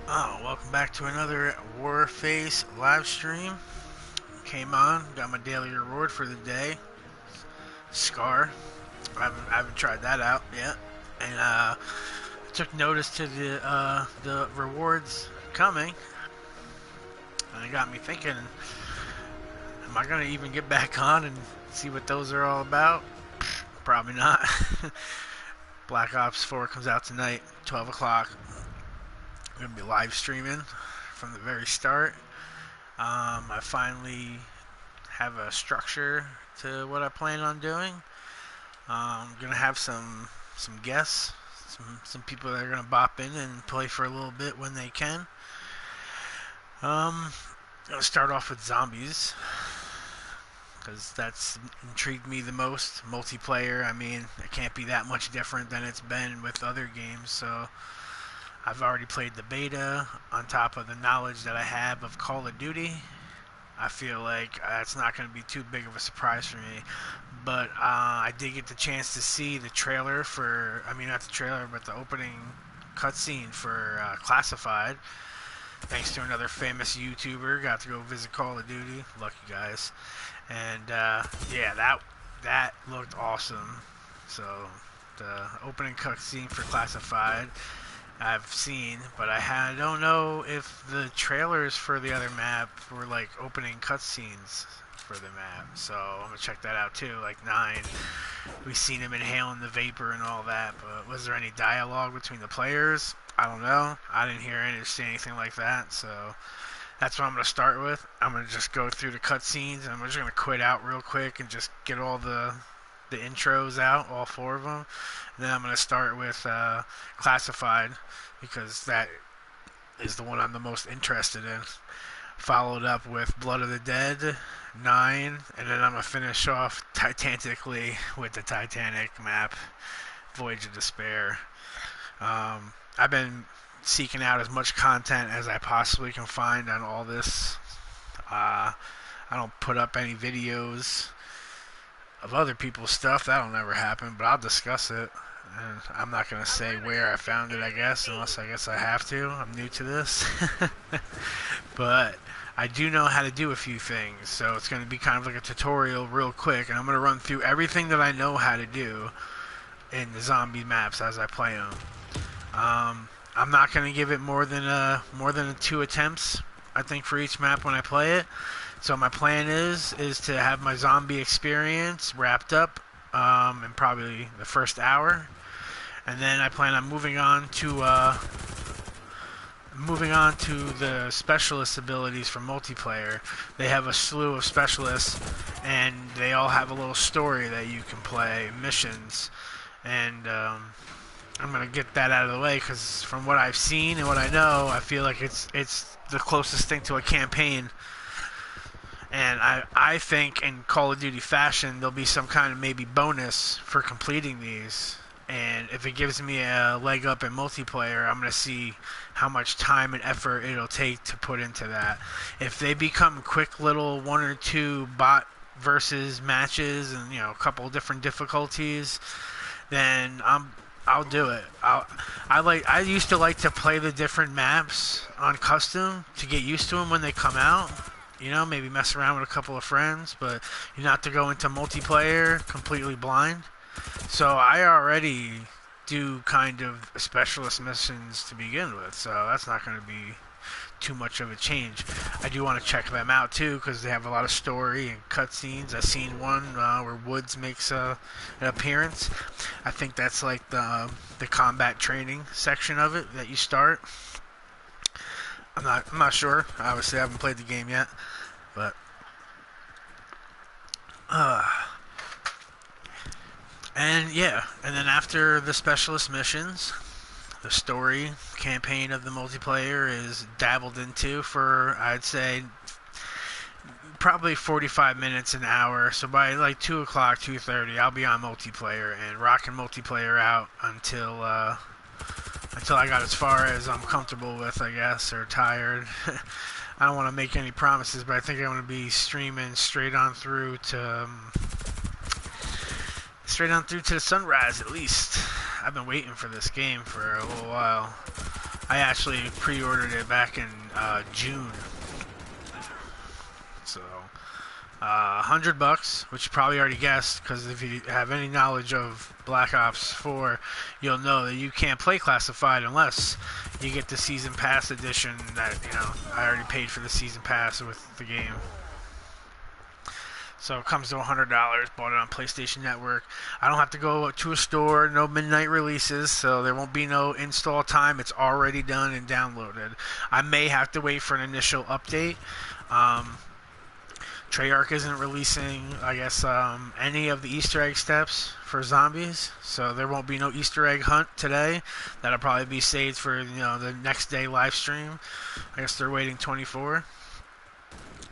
Oh, welcome back to another Warface live stream. Came on, got my daily reward for the day. Scar. I haven't tried that out yet. And took notice to the rewards coming. And it got me thinking, am I gonna even get back on and see what those are all about? Probably not. Black Ops 4 comes out tonight, 12 o'clock. I'm gonna be live streaming from the very start. I finally have a structure to what I plan on doing. I'm gonna have some guests, some people that are gonna bop in and play for a little bit when they can. I'm gonna start off with zombies because that's intrigued me the most. Multiplayer, I mean, it can't be that much different than it's been with other games. So I've already played the beta on top of the knowledge that I have of Call of Duty. I feel like it's not going to be too big of a surprise for me. But I did get the chance to see the trailer for, I mean, not the trailer, but the opening cutscene for Classified. Thanks to another famous YouTuber, got to go visit Call of Duty. Lucky guys. And yeah, that looked awesome. So the opening cutscene for Classified I've seen, but I don't know if the trailers for the other map were like opening cutscenes for the map. So I'm gonna check that out too. Like 9, we seen him inhaling the vapor and all that, but was there any dialogue between the players? I don't know. I didn't hear any see anything like that. So that's what I'm gonna start with. I'm gonna just go through the cutscenes, and I'm just gonna quit out real quick and just get all the intros out, all 4 of them. And then I'm going to start with Classified because that is the one I'm the most interested in. Followed up with Blood of the Dead, 9, and then I'm going to finish off titanically with the Titanic map, Voyage of Despair. I've been seeking out as much content as I possibly can find on all this. I don't put up any videos of other people's stuff. That'll never happen, but I'll discuss it. And I'm not going to say where I found it, I guess, unless I guess I have to. I'm new to this. But I do know how to do a few things, so it's going to be kind of like a tutorial real quick, and I'm going to run through everything that I know how to do in the zombie maps as I play them. I'm not going to give it more than 2 attempts, I think, for each map when I play it. So my plan is to have my zombie experience wrapped up in probably the first hour, and then I plan on moving on to the specialist abilities for multiplayer. They have a slew of specialists, and they all have a little story that you can play, missions, and I'm gonna get that out of the way because from what I've seen and what I know, I feel like it's the closest thing to a campaign. And I think in Call of Duty fashion, there'll be some kind of maybe bonus for completing these. And if it gives me a leg up in multiplayer, I'm going to see how much time and effort it'll take to put into that. If they become quick little 1 or 2 bot versus matches and, you know, a couple of different difficulties, then I'll do it. I used to like to play the different maps on custom to get used to them when they come out. You know, maybe mess around with a couple of friends, but you're not to go into multiplayer completely blind. So I already do kind of specialist missions to begin with, so that's not going to be too much of a change. I do want to check them out too because they have a lot of story and cutscenes. I've seen one where Woods makes an appearance. I think that's like the combat training section of it that you start. I'm not sure. Obviously, I haven't played the game yet, but and yeah, and then after the specialist missions, the story campaign of the multiplayer is dabbled into for I'd say probably 45 minutes an hour. So by like 2 o'clock, 2:30, I'll be on multiplayer and rocking multiplayer out until I got as far as I'm comfortable with, I guess, or tired. I don't want to make any promises, but I think I'm going to be streaming straight on through to the sunrise at least. I've been waiting for this game for a little while. I actually pre-ordered it back in June. So, $100, which you probably already guessed, because if you have any knowledge of Black Ops 4, you'll know that you can't play Classified unless you get the Season Pass edition that, I already paid for the Season Pass with the game. So it comes to $100, bought it on PlayStation Network. I don't have to go to a store, no midnight releases, so there won't be no install time. It's already done and downloaded. I may have to wait for an initial update. Treyarch isn't releasing, I guess, any of the Easter egg steps for zombies, so there won't be no Easter egg hunt today. That'll probably be saved for the next day live stream. I guess they're waiting 24.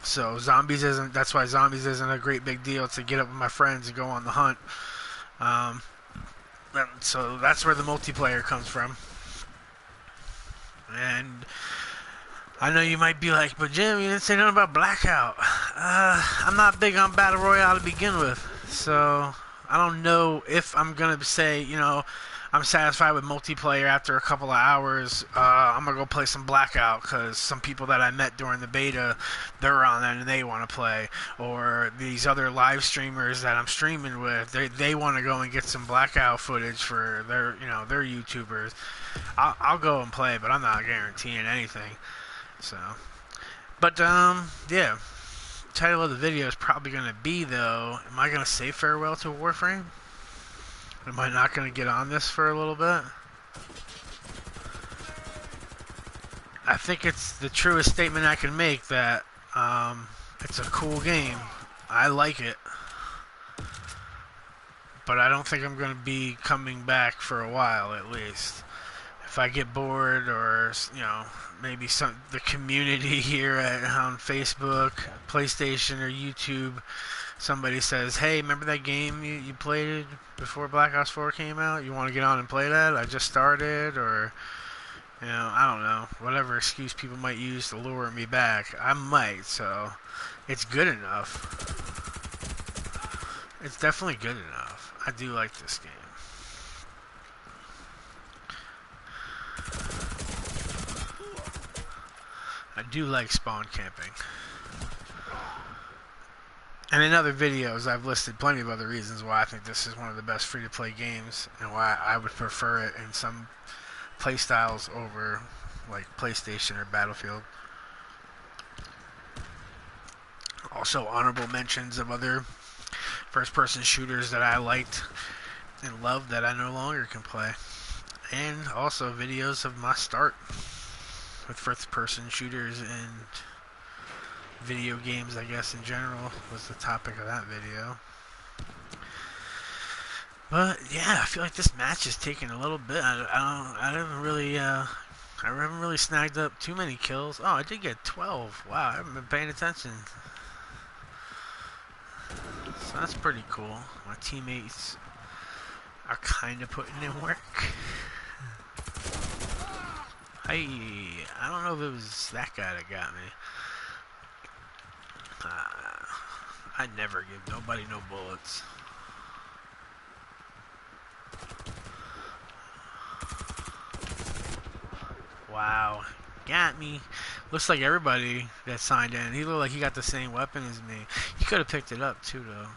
So that's why zombies isn't a great big deal to get up with my friends and go on the hunt. So that's where the multiplayer comes from. And I know you might be like, but Jim, you didn't say nothing about Blackout. I'm not big on Battle Royale to begin with. So I don't know if I'm going to say, I'm satisfied with multiplayer after a couple of hours. I'm going to go play some Blackout because some people that I met during the beta, they're on that and they want to play. Or these other live streamers that I'm streaming with, they want to go and get some Blackout footage for their YouTubers. I'll go and play, but I'm not guaranteeing anything. So, but yeah. Title of the video is probably going to be, though, am I going to say farewell to Warframe? Am I not going to get on this for a little bit? I think it's the truest statement I can make that it's a cool game. I like it. But I don't think I'm going to be coming back for a while, at least. If I get bored or, maybe the community here on Facebook, PlayStation, or YouTube, somebody says, hey, remember that game you played before Black Ops 4 came out? You want to get on and play that? I just started, or, I don't know. Whatever excuse people might use to lure me back. I might, so it's good enough. It's definitely good enough. I do like this game. I do like spawn camping. And in other videos, I've listed plenty of other reasons why I think this is one of the best free-to-play games and why I would prefer it in some playstyles over, like, PlayStation or Battlefield. Also, honorable mentions of other first-person shooters that I liked and loved that I no longer can play. And also videos of my start with first-person shooters and video games, I guess, in general, was the topic of that video. But yeah, I feel like this match is taking a little bit. I haven't really snagged up too many kills. Oh, I did get 12. Wow, I haven't been paying attention. So that's pretty cool. My teammates are kind of putting in work. I don't know if it was that guy that got me. I never give nobody no bullets. Wow. Got me. Looks like everybody that signed in, he looked like he got the same weapon as me. He could have picked it up too, though.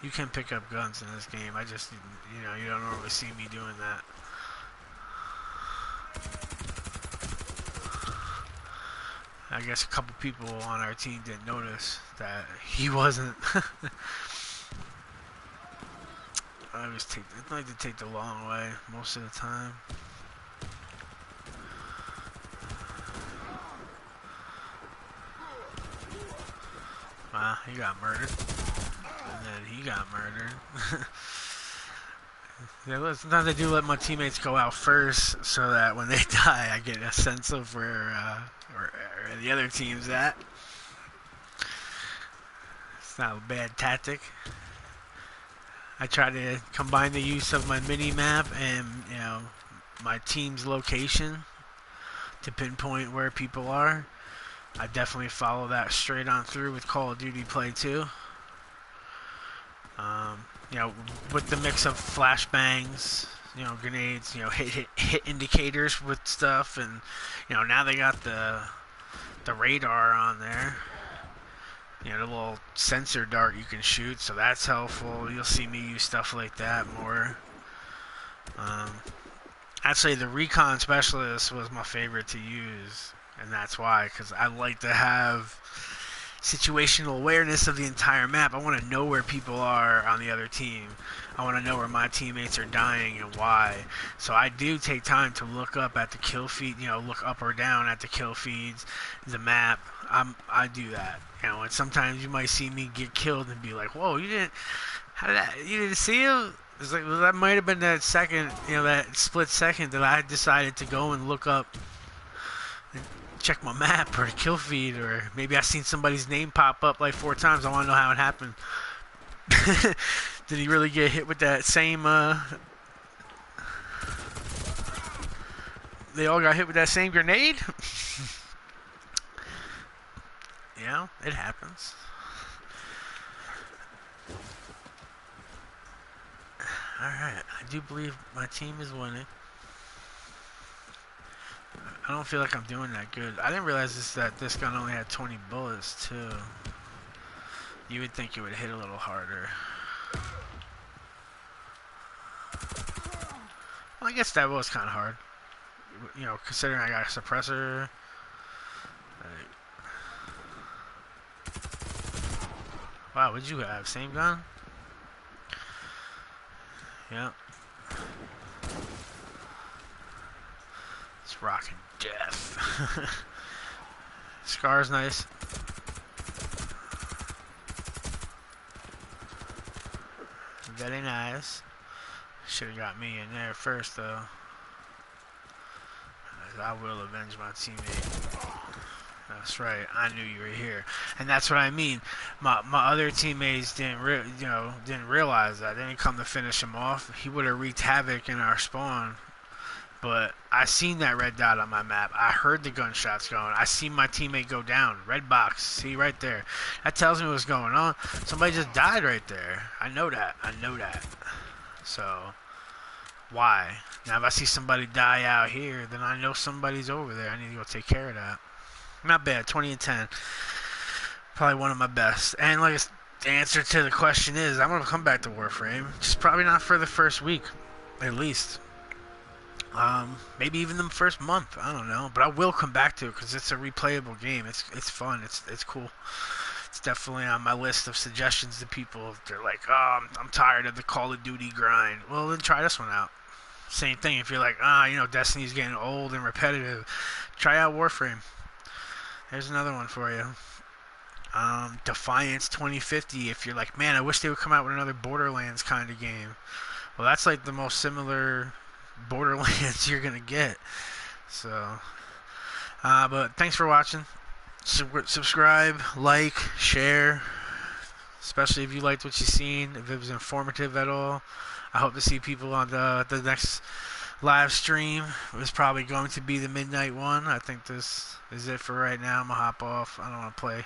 You can pick up guns in this game. I just, you don't normally see me doing that. I guess a couple people on our team didn't notice that he wasn't. I like to take the long way most of the time. Wow, he got murdered. And then he got murdered. Yeah, sometimes I do let my teammates go out first so that when they die, I get a sense of where the other team's at. It's not a bad tactic. I try to combine the use of my mini-map and, my team's location to pinpoint where people are. I definitely follow that straight on through with Call of Duty Play 2. With the mix of flashbangs, grenades, hit indicators with stuff, and now they got the radar on there. The little sensor dart you can shoot, so that's helpful. You'll see me use stuff like that more. I'd say the recon specialist was my favorite to use, and that's why, because I like to have situational awareness of the entire map. I want to know where people are on the other team. I want to know where my teammates are dying and why. So I do take time to look up at the kill feed, look up or down at the kill feeds, the map. I do that. And sometimes you might see me get killed and be like, "Whoa, you didn't see him?" It's like, well, that might have been that second, that split second that I decided to go and look up and check my map or the kill feed, or maybe I seen somebody's name pop up like 4 times. I want to know how it happened. Did he really get hit with that same, they all got hit with that same grenade? It happens. Alright, I do believe my team is winning. I don't feel like I'm doing that good. I didn't realize that this gun only had 20 bullets, too. You would think it would hit a little harder. Well, I guess that was kind of hard. Considering I got a suppressor. Wow, what'd you have? Same gun? Yeah. It's rocking death. Scar's nice. Very nice. Should have got me in there first, though. I will avenge my teammate. That's right. I knew you were here, and that's what I mean. My other teammates didn't realize that. They didn't come to finish him off. He would have wreaked havoc in our spawn. But I seen that red dot on my map. I heard the gunshots going. I seen my teammate go down. Red box. See right there. That tells me what's going on. Somebody just died right there. I know that. So, why? Now if I see somebody die out here, then I know somebody's over there. I need to go take care of that. Not bad. 20 and 10. Probably one of my best. And like the answer to the question is, I'm going to come back to Warframe. Just probably not for the first week, at least. Maybe even the first month. I don't know. But I will come back to it because it's a replayable game. It's fun. It's cool. It's definitely on my list of suggestions to people. If they're like, oh, I'm tired of the Call of Duty grind. Well, then try this one out. Same thing. If you're like, Destiny's getting old and repetitive, try out Warframe. There's another one for you. Defiance 2050. If you're like, man, I wish they would come out with another Borderlands kind of game. Well, that's like the most similar Borderlands you're gonna get. So, but thanks for watching. Subscribe, like, share. Especially if you liked what you seen. If it was informative at all. I hope to see people on the next live stream. It was probably going to be the midnight one. I think this is it for right now. I'm gonna hop off. I don't want to play.